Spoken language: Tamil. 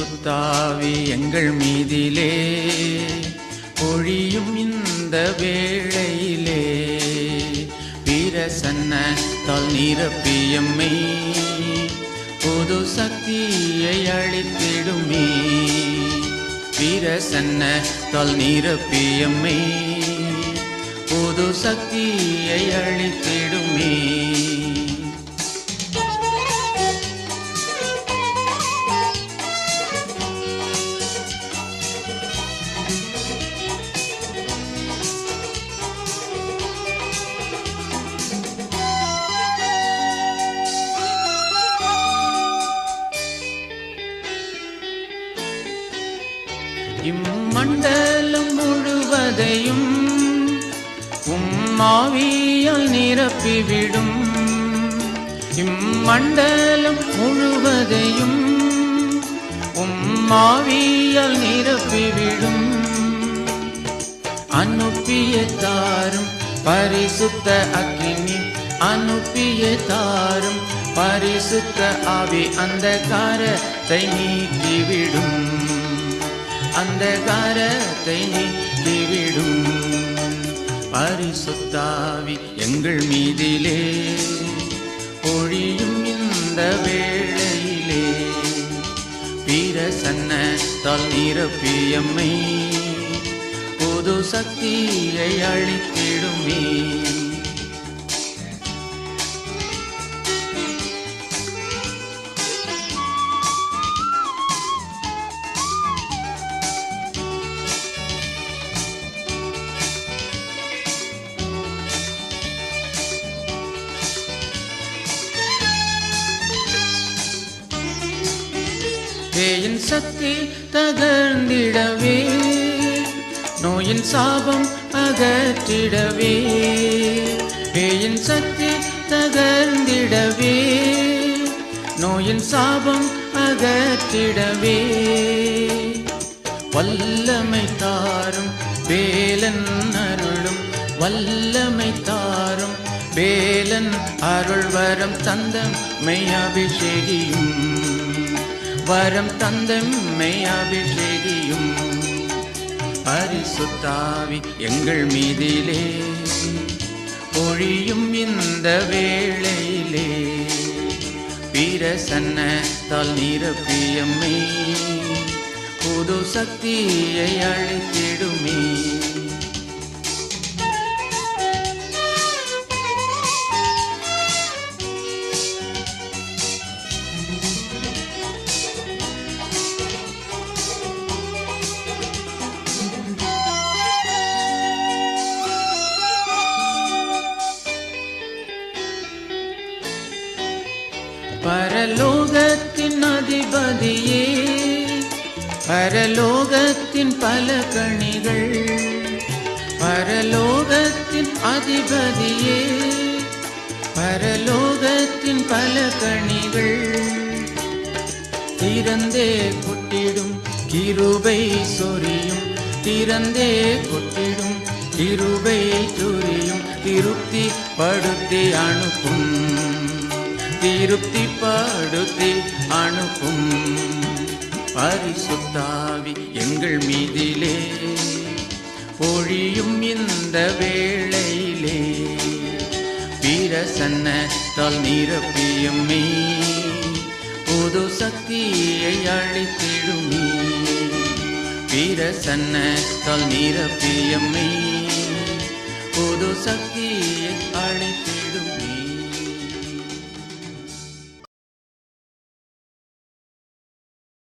பரிசுத்தாவி எங்கள் மீதிலே பொழியும் இந்த வேளையிலே பிரசன்னத்தால் நிரப்பியம்மை புது சக்தியை அளித்திடுமே. பிரசன்னத்தால் நிரப்பியம்மை புது சக்தியை அளித்திடுமே. இம்மண்டலம் முழுவதையும் உம்மாவியால் நிரப்பிவிடும். இம்மண்டலம் முழுவதையும் உம்மாவியால் நிரப்பிவிடும். அனுப்பிய தாரும் பரிசுத்த அக்கினி, அனுப்பிய தாரும் பரிசுத்த ஆவி அந்தகாரத்தை நீக்கிவிடும். அந்தகாரத்தை நீக்கிவிடும். பரிசுத்தாவி எங்கள் மீதிலே பொழியும் இந்த வேளையிலே பிரசன்னத்தால் நிரப்பியம்மை புது சக்தியை அளித்திடுமே. பேயின் சக்தி தகர்ந்திடவே, நோயின் சாபம் அகற்றிடவே. பேயின் சக்தி தகர்ந்திடவே, நோயின் சாபம் அகற்றிடவே. வல்லமை தாரும் வேலன் அருளும், வல்லமை தாரும் வேலன் அருள் வரம் தந்தம்மை அபிஷேகியும். வரம் தந்தம்மை அபிஷேகியும். பரிசுத்தாவி எங்கள் மீதிலே பொழியும் இந்த வேளையிலே பிரசன்னத்தால் நிரப்பியம்மை புது சக்தியை அளித்திடுமே. பரலோகத்தின் அதிபதியே, பரலோகத்தின் பல கணிகள். பரலோகத்தின் அதிபதியே, பரலோகத்தின் பல கணிகள். திறந்தே கொட்டிடும் கிருபை சொரியும், திறந்தே கொட்டிடும் கிருபை சொரியும். திருப்தி படுத்தி அனுப்பும், திருப்தி படுத்தி அனுப்பும். பரிசுத்தாவி எங்கள் மீதிலே பொழியும் இந்த வேளையிலே பிரசன்னத்தால் நிரப்பியம்மை புது சக்தியை அளித்திடுமே. பிரசன்னத்தால் நிரப்பியம்மை புது சக்தியை அளித்திடுமே.